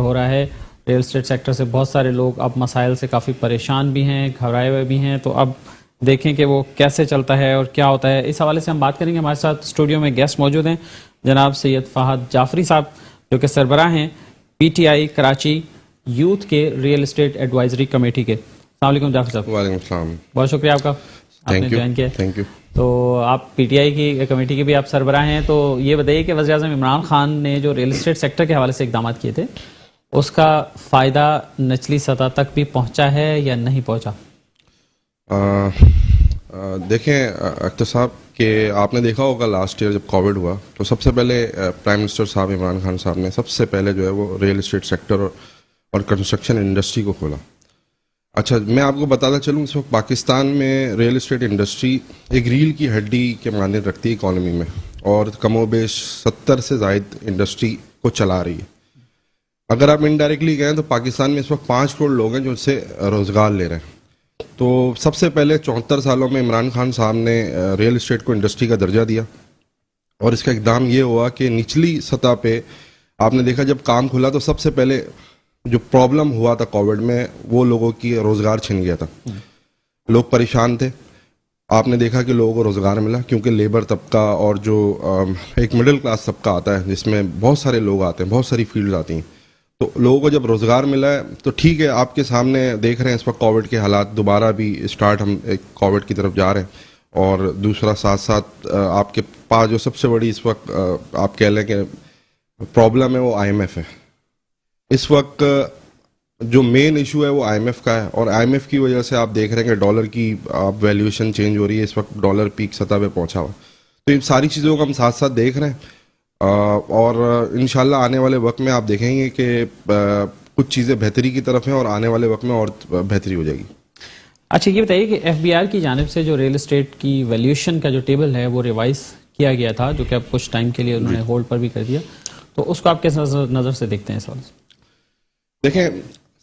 ہو رہا ہے. Real estate sector سے بہت سارے لوگ اب مسائل سے کافی پریشان بھی ہیں, گھبرائے ہوئے بھی ہیں. تو اب دیکھیں کہ وہ کیسے چلتا ہے اور کیا ہوتا ہے. اس حوالے سے ہم بات کریں گے. ہمارے ساتھ اسٹوڈیو میں گیسٹ موجود ہیں جناب سید فہد جعفری صاحب, جو کہ سربراہ ہیں P T I Karachi youth کے ریئل اسٹیٹ ایڈوائزری کمیٹی کے. السلام علیکم جعفری صاحب. وعلیکم السلام. بہت شکریہ آپ کا, آپ نے جوائن کیا. Thank you. تو آپ پی ٹی آئی کی کمیٹی کے بھی آپ سربراہ ہیں. تو یہ بتائیے کہ وزیر اعظم عمران خان نے جو ریئل اسٹیٹ سیکٹر کے حوالے سے اقدامات کیے تھے, اس کا فائدہ نچلی سطح تک بھی پہنچا ہے یا نہیں پہنچا؟ دیکھیں اختر صاحب کہ آپ نے دیکھا ہوگا لاسٹ ایئر جب کووڈ ہوا تو سب سے پہلے پرائم منسٹر صاحب عمران خان صاحب نے سب سے پہلے جو ہے وہ ریئل اسٹیٹ سیکٹر اور کنسٹرکشن انڈسٹری کو کھولا. اچھا, میں آپ کو بتاتا چلوں اس وقت پاکستان میں ریئل اسٹیٹ انڈسٹری ایک ریل کی ہڈی کے مانند رکھتی ہے اکانومی میں, اور کم و بیش 70 سے زائد انڈسٹری کو چلا رہی ہے. اگر آپ انڈائریکٹلی کہیں تو پاکستان میں اس وقت 5 کروڑ لوگ ہیں جو اس سے روزگار لے رہے ہیں. تو سب سے پہلے 74 سالوں میں عمران خان صاحب نے ریئل اسٹیٹ کو انڈسٹری کا درجہ دیا, اور اس کا اقدام یہ ہوا کہ نچلی سطح پہ آپ نے دیکھا جب کام کھلا تو سب سے پہلے جو پرابلم ہوا تھا کووڈ میں وہ لوگوں کی روزگار چھن گیا تھا. لوگ پریشان تھے. آپ نے دیکھا کہ لوگوں کو روزگار ملا کیونکہ لیبر طبقہ اور جو ایک مڈل کلاس طبقہ آتا ہے جس میں بہت سارے لوگ آتے ہیں, بہت ساری فیلڈ آتی ہیں. تو لوگوں کو جب روزگار ملا ہے تو ٹھیک ہے, آپ کے سامنے دیکھ رہے ہیں اس وقت کووڈ کے حالات دوبارہ بھی اسٹارٹ, ہم ایک کووڈ کی طرف جا رہے ہیں. اور دوسرا ساتھ ساتھ آپ کے پاس جو سب سے بڑی اس وقت آپ کہہ لیں کہ پرابلم ہے وہ آئی ایم ایف ہے. اس وقت جو مین ایشو ہے وہ آئی ایم ایف کا ہے, اور آئی ایم ایف کی وجہ سے آپ دیکھ رہے ہیں کہ ڈالر کی ویلیویشن چینج ہو رہی ہے. اس وقت ڈالر پیک سطح پہ پہنچا ہوا. تو یہ ساری چیزوں کو ہم ساتھ ساتھ دیکھ رہے ہیں, اور انشاءاللہ آنے والے وقت میں آپ دیکھیں گے کہ کچھ چیزیں بہتری کی طرف ہیں اور آنے والے وقت میں اور بہتری ہو جائے گی. اچھا, یہ بتائیے کہ ایف بی آر کی جانب سے جو ریئل اسٹیٹ کی ویلیوشن کا جو ٹیبل ہے وہ ریوائز کیا گیا تھا, جو کہ اب کچھ ٹائم کے لیے انہوں نے ہولڈ پر بھی کر دیا. تو اس کو آپ کس نظر سے دیکھتے ہیں اس وقت؟ دیکھیں,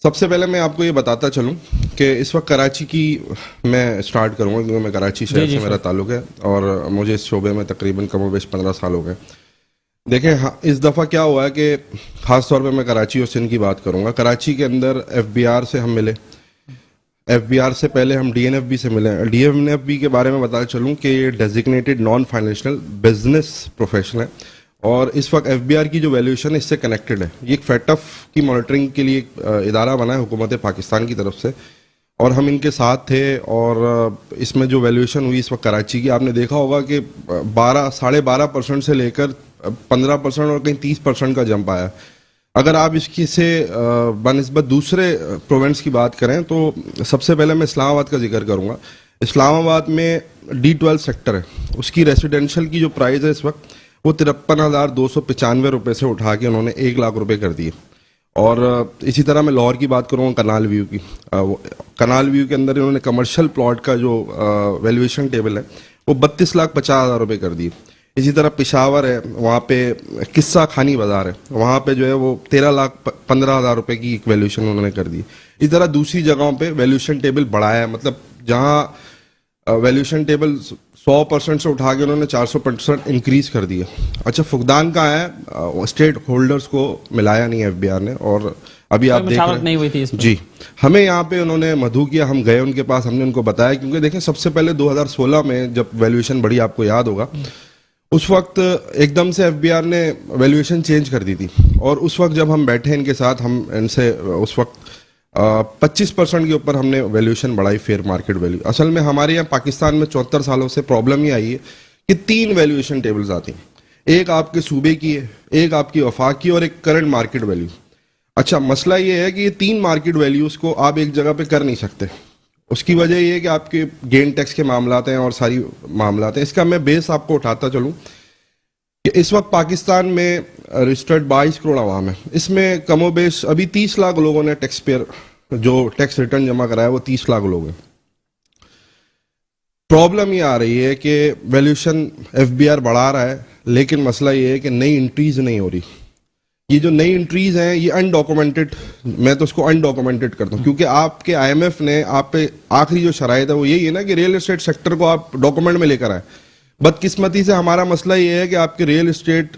سب سے پہلے میں آپ کو یہ بتاتا چلوں کہ اس وقت کراچی کی میں اسٹارٹ کروں گا کیونکہ میں کراچی شہر سے میرا تعلق ہے اور مجھے اس شعبے میں تقریباً کم و بیش 15 سال ہو گئے. دیکھیں اس دفعہ کیا ہوا ہے کہ خاص طور پہ میں کراچی اور سندھ کی بات کروں گا. کراچی کے اندر ایف بی آر سے ہم ملے, ایف بی آر سے پہلے ہم ڈی این ایف بی سے ملے. ڈی این ایف بی کے بارے میں بتاتا چلوں کہ یہ designated non financial business profession ہے, اور اس وقت ایف بی آر کی جو ویلیوشن ہے اس سے کنیکٹڈ ہے. یہ ایک فیٹف کی مانیٹرنگ کے لیے ادارہ بنا ہے حکومت پاکستان کی طرف سے, اور ہم ان کے ساتھ تھے. اور اس میں جو ویلیوشن ہوئی اس وقت کراچی کی, آپ نے دیکھا ہوگا کہ 12.5% سے لے کر 15% اور کہیں 30% کا جمپ آیا. اگر آپ اس کی سے بنسبت دوسرے پروونس کی بات کریں تو سب سے پہلے میں اسلام آباد کا ذکر کروں گا. اسلام آباد میں D12 سیکٹر ہے, اس کی ریسیڈینشل کی جو پرائز ہے اس وقت وہ 53,295 روپے سے اٹھا کے انہوں نے 1 لاکھ روپے کر دیے. اور اسی طرح میں لاہور کی بات کروں گا, کنال ویو کی. کنال ویو کے اندر انہوں نے کمرشل پلاٹ کا جو ویلیویشن ٹیبل ہے وہ 32,50,000 روپے کر دیے. اسی طرح پشاور ہے, وہاں پہ قصہ خانی بازار ہے, وہاں پہ جو ہے وہ 13,15,000 روپے کی ایک ویلیوشن انہوں نے کر دی. اسی طرح دوسری جگہوں پہ ویلیوشن ٹیبل بڑھایا ہے, مطلب جہاں ویلیوشن ٹیبل 100% سے اٹھا کے انہوں نے 400% انکریز کر دیا. اچھا, فقدان کہاں ہے؟ اسٹیٹ ہولڈرز کو ملایا نہیں ایف بی آر نے, اور ابھی آپ دیکھ رہے ہیں جی ہمیں یہاں پہ انہوں نے مدعو کیا, ہم گئے ان کے پاس, ہم نے ان کو بتایا. کیونکہ دیکھیں سب سے پہلے 2016 میں جب ویلیوشن بڑھی, آپ کو یاد ہوگا, اس وقت ایک دم سے ایف بی آر نے ویلیویشن چینج کر دی تھی. اور اس وقت جب ہم بیٹھے ان کے ساتھ, ہم ان سے اس وقت 25% کے اوپر ہم نے ویلیوشن بڑھائی, فیئر مارکیٹ ویلیو. اصل میں ہمارے یہاں پاکستان میں 74 سالوں سے پرابلم یہ آئی ہے کہ 3 ویلیویشن ٹیبلز آتی ہیں, ایک آپ کے صوبے کی ہے, ایک آپ کی وفاق کی, اور ایک کرنٹ مارکیٹ ویلیو. اچھا, مسئلہ یہ ہے کہ یہ 3 مارکیٹ ویلیوز کو آپ ایک جگہ پہ کر نہیں سکتے. اس کی وجہ یہ ہے کہ آپ کے گین ٹیکس کے معاملات ہیں اور ساری معاملات ہیں. اس کا میں بیس آپ کو اٹھاتا چلوں کہ اس وقت پاکستان میں رجسٹرڈ 22 کروڑ عوام ہے. اس میں کم و بیش ابھی 30 لاکھ لوگوں نے ٹیکس پیئر جو ٹیکس ریٹرن جمع کرایا وہ 30 لاکھ لوگ ہیں. پرابلم یہ آ رہی ہے کہ ویلیوشن ایف بی آر بڑھا رہا ہے, لیکن مسئلہ یہ ہے کہ نئی انٹریز نہیں ہو رہی. یہ جو نئی انٹریز ہیں یہ انڈاکومنٹڈ, میں تو اس کو انڈاکومنٹڈ کرتا ہوں, کیونکہ آپ کے آئی ایم ایف نے آپ پہ آخری جو شرائط ہے وہ یہی ہے نا کہ ریئل اسٹیٹ سیکٹر کو آپ ڈاکومنٹ میں لے کر آئیں. بدقسمتی سے ہمارا مسئلہ یہ ہے کہ آپ کے ریئل اسٹیٹ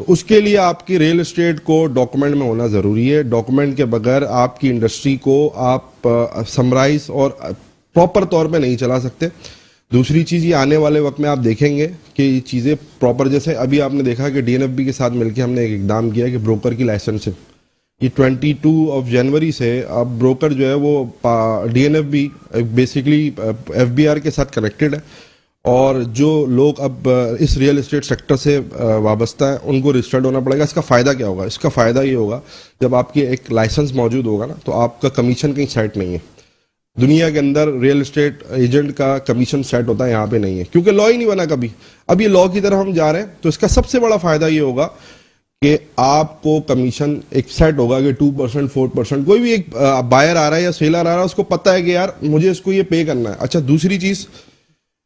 تو اس کے لیے آپ کی ریل اسٹیٹ کو ڈاکومنٹ میں ہونا ضروری ہے. ڈاکومنٹ کے بغیر آپ کی انڈسٹری کو آپ سمرائز اور پراپر طور پہ نہیں چلا سکتے. دوسری چیز یہ آنے والے وقت میں آپ دیکھیں گے کہ یہ چیزیں پراپر, جیسے ابھی آپ نے دیکھا کہ ڈی این ایف بی کے ساتھ مل کے ہم نے ایک اقدام کیا کہ بروکر کی لائسنسنگ, یہ 22 جنوری سے اب بروکر جو ہے وہ D N F B basically F B R کے ساتھ کنیکٹڈ ہے, اور جو لوگ اب اس ریئل اسٹیٹ سیکٹر سے وابستہ ہیں ان کو رجسٹرڈ ہونا پڑے گا. اس کا فائدہ کیا ہوگا؟ اس کا فائدہ یہ ہوگا جب آپ کی ایک لائسنس موجود ہوگا نا تو آپ کا کمیشن کہیں سیٹ نہیں ہے. دنیا کے اندر ریئل اسٹیٹ ایجنٹ کا کمیشن سیٹ ہوتا ہے, یہاں پہ نہیں ہے کیونکہ لا ہی نہیں بنا کبھی. اب یہ لا کی طرف ہم جا رہے ہیں, تو اس کا سب سے بڑا فائدہ یہ ہوگا کہ آپ کو کمیشن ایک سیٹ ہوگا کہ 2% 4%. کوئی بھی ایک بائر آ رہا ہے یا سیلر آ رہا ہے, اس کو پتہ ہے کہ یار مجھے اس کو یہ پے کرنا ہے. اچھا, دوسری چیز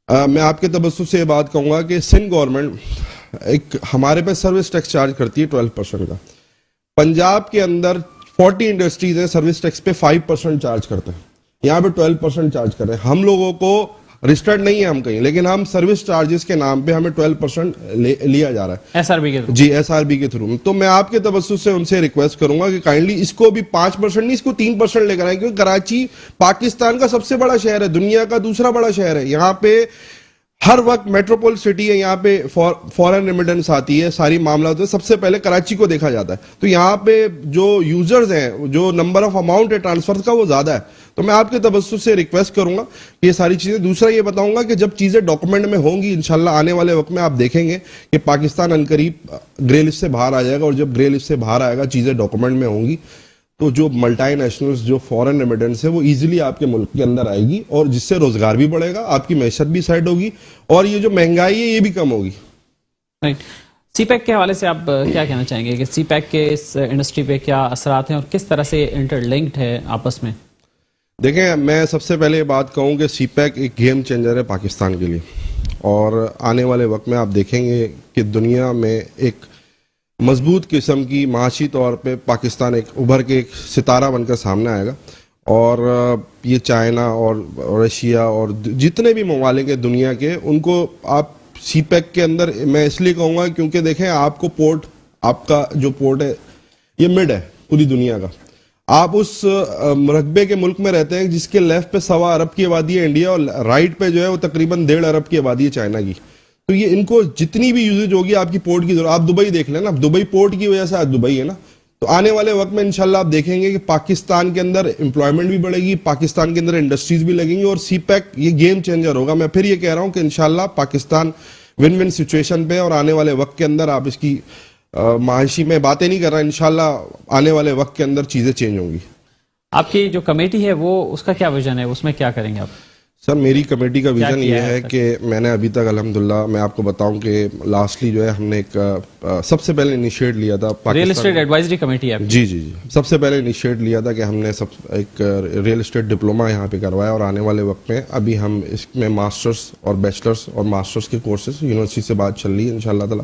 میں آپ کے تبسط سے یہ بات کہوں گا کہ سندھ گورنمنٹ ایک ہمارے پہ سروس ٹیکس چارج کرتی ہے 12% کا. پنجاب کے اندر 40 انڈسٹریز ہیں سروس ٹیکس پہ 5% چارج کرتے ہیں, یہاں پہ 12% چارج کر رہے ہیں. ہم لوگوں کو رجسٹرڈ نہیں ہے ہم کہیں, لیکن ہم سروس چارجز کے نام پہ ہمیں 12% لیا جا رہا ہے ایس آر بی کے تھرو. جی, ایس آر بی کے تھرو. تو میں آپ کے تبسط سے ان سے ریکویسٹ کروں گا کہ کائنڈلی اس کو بھی 5% نہیں, اس کو 3% لے کر آئیں, کیونکہ کراچی پاکستان کا سب سے بڑا شہر ہے, دنیا کا دوسرا بڑا شہر ہے. یہاں پہ ہر وقت میٹروپول سٹی ہے, یہاں پہ فورن ریمیڈنس آتی ہے, ساری معاملات ہوتے ہیں, سب سے پہلے کراچی کو دیکھا جاتا ہے. تو یہاں پہ جو یوزرز ہیں, جو نمبر آف اماؤنٹ ہے ٹرانسفر کا وہ زیادہ ہے. تو میں آپ کے تبسط سے ریکویسٹ کروں گا کہ یہ ساری چیزیں. دوسرا یہ بتاؤں گا کہ جب چیزیں ڈاکومنٹ میں ہوں گی انشاءاللہ آنے والے وقت میں آپ دیکھیں گے کہ پاکستان عنقریب گرے لسٹ سے باہر آ جائے گا, اور جب گرے لسٹ سے باہر آئے گا چیزیں ڈاکومنٹ میں ہوں گی تو جو ملٹی نیشنلز, جو فورن ریمیڈنس ہے وہ ایزیلی آپ کے ملک کے اندر آئے گی, اور جس سے روزگار بھی بڑھے گا, آپ کی معیشت بھی سیٹ ہوگی, اور یہ جو مہنگائی ہے یہ بھی کم ہوگی. سی پیک کے حوالے سے آپ کیا کہنا چاہیں گے کہ سی پیک کے اس انڈسٹری پہ کیا اثرات ہیں اور کس طرح سے انٹر لنکڈ ہے آپس میں؟ دیکھیں, میں سب سے پہلے یہ بات کہوں کہ سی پیک ایک گیم چینجر ہے پاکستان کے لیے, اور آنے والے وقت میں آپ دیکھیں گے کہ دنیا میں ایک مضبوط قسم کی معاشی طور پہ پاکستان ایک ابھر کے ایک ستارہ بن کر سامنے آئے گا. اور یہ چائنا اور رشیا اور جتنے بھی ممالک ہیں دنیا کے, ان کو آپ سی پیک کے اندر, میں اس لیے کہوں گا کیونکہ دیکھیں آپ کو پورٹ, آپ کا جو پورٹ ہے یہ مڈ ہے پوری دنیا کا. آپ اس رقبے کے ملک میں رہتے ہیں جس کے لیفٹ پہ 1.25 ارب کی آبادی ہے انڈیا, اور رائٹ پہ جو ہے وہ تقریباً 1.5 ارب کی آبادی ہے چائنا کی. تو یہ ان کو جتنی بھی یوزیج ہوگی آپ کی پورٹ کی ضرورت. آپ دبئی دیکھ لیں نا, دبئی پورٹ کی وجہ سے آج دبئی ہے نا. تو آنے والے وقت میں انشاءاللہ آپ دیکھیں گے کہ پاکستان کے اندر امپلائمنٹ بھی بڑھے گی, پاکستان کے اندر انڈسٹریز بھی لگیں گی, اور سی پیک یہ گیم چینجر ہوگا. میں پھر یہ کہہ رہا ہوں کہ انشاءاللہ پاکستان ون ون سچویشن پہ, اور آنے والے وقت کے اندر آپ اس کی معاشی میں باتیں نہیں کر رہا, انشاءاللہ آنے والے وقت کے اندر چیزیں چینج ہوں گی. آپ کی جو کمیٹی ہے وہ اس کا کیا ویژن ہے, اس میں کیا کریں گے آپ؟ سر, میری کمیٹی کا ویژن یہ ہے کہ میں نے ابھی تک الحمدللہ, میں آپ کو بتاؤں کہ لاسٹلی جو ہے ہم نے ایک سب سے پہلے انیشیٹ لیا تھا ریل اسٹیٹ ایڈوائزری کمیٹی ہے. جی جی جی, سب سے پہلے انیشیٹ لیا تھا کہ ہم نے ایک ریل اسٹیٹ ڈپلوما یہاں پہ کروایا, اور آنے والے وقت میں ابھی ہم اس میں ماسٹرز اور بیچلرز اور ماسٹرز کے کورسز یونیورسٹی سے بات چل رہی ہے, انشاءاللہ تعالی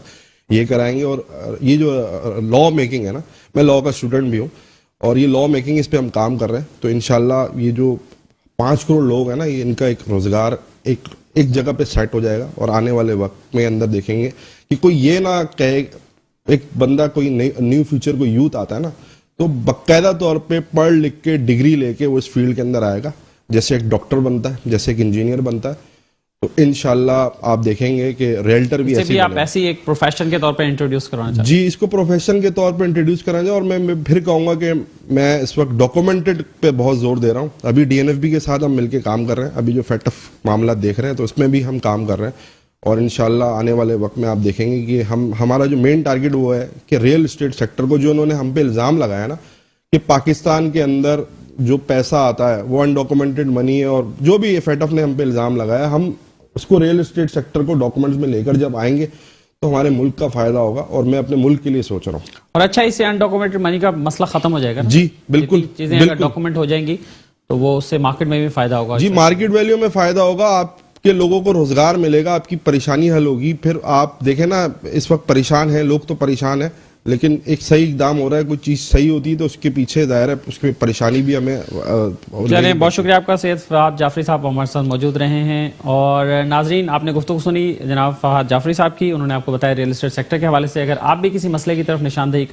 یہ کرائیں گے. اور یہ جو لا میکنگ ہے نا, میں لا کا اسٹوڈنٹ بھی ہوں, اور یہ لا میکنگ اس پہ ہم کام کر رہے ہیں. تو انشاءاللہ یہ جو 5 کروڑ لوگ ہیں نا, یہ ان کا ایک روزگار ایک جگہ پہ سیٹ ہو جائے گا. اور آنے والے وقت میں اندر دیکھیں گے کہ کوئی یہ نہ کہے, ایک بندہ کوئی نیو فیوچر کوئی یوتھ آتا ہے نا, تو باقاعدہ طور پہ پڑھ لکھ کے ڈگری لے کے وہ اس فیلڈ کے اندر آئے گا, جیسے ایک ڈاکٹر بنتا ہے, جیسے ایک انجینئر بنتا ہے. تو انشاءاللہ آپ دیکھیں گے کہ ریلٹر بھی ایسے آپ ایسی ایک پروفیشن کے طور پہ انٹروڈیوس کرانا چاہتے ہیں. جی, اس کو پروفیشن کے طور پہ انٹروڈیوس کرانا چاہیے. اور میں پھر کہوں گا کہ میں اس وقت ڈاکومنٹڈ پہ بہت زور دے رہا ہوں. ابھی ڈی این ایف بی کے ساتھ ہم مل کے کام کر رہے ہیں, ابھی جو فیکٹ آف معاملات دیکھ رہے ہیں تو اس میں بھی ہم کام کر رہے ہیں. اور انشاءاللہ آنے والے وقت میں آپ دیکھیں گے کہ ہمارا جو مین ٹارگٹ وہ ہے کہ ریل اسٹیٹ سیکٹر کو, جو انہوں نے ہم پہ الزام لگایا نا کہ پاکستان کے اندر جو پیسہ آتا ہے وہ انڈاکومنٹڈ منی ہے, اور جو بھی فیٹ آف نے ہم پہ الزام لگایا, ہم اس کو ریل اسٹیٹ سیکٹر کو ڈاکومنٹس میں لے کر جب آئیں گے تو ہمارے ملک کا فائدہ ہوگا. اور میں اپنے ملک کے لیے سوچ رہا ہوں. اور اچھا, اس سے انڈاکومنٹڈ منی کا مسئلہ ختم ہو جائے گا. جی بالکل, چیزیں اگر ڈاکومنٹ ہو جائیں گی تو وہ اس سے مارکیٹ میں بھی فائدہ ہوگا. جی, مارکیٹ ویلیو میں فائدہ ہوگا, آپ کے لوگوں کو روزگار ملے گا, آپ کی پریشانی حل ہوگی. پھر آپ دیکھیں نا, اس وقت پریشان ہیں لوگ, تو پریشان ہیں, لیکن ایک صحیح اقدام ہو رہا ہے, کوئی چیز صحیح ہوتی ہے تو اس کے پیچھے ظاہر ہے اس کی پریشانی بھی ہمیں چلیں, بہت شکریہ آپ کا. سید فہد جعفری صاحب ہمارے ساتھ موجود رہے ہیں. اور ناظرین, آپ نے گفتگو سنی جناب فہد جعفری صاحب کی, انہوں نے آپ کو بتایا ریئل اسٹیٹ سیکٹر کے حوالے سے. اگر آپ بھی کسی مسئلے کی طرف نشاندہی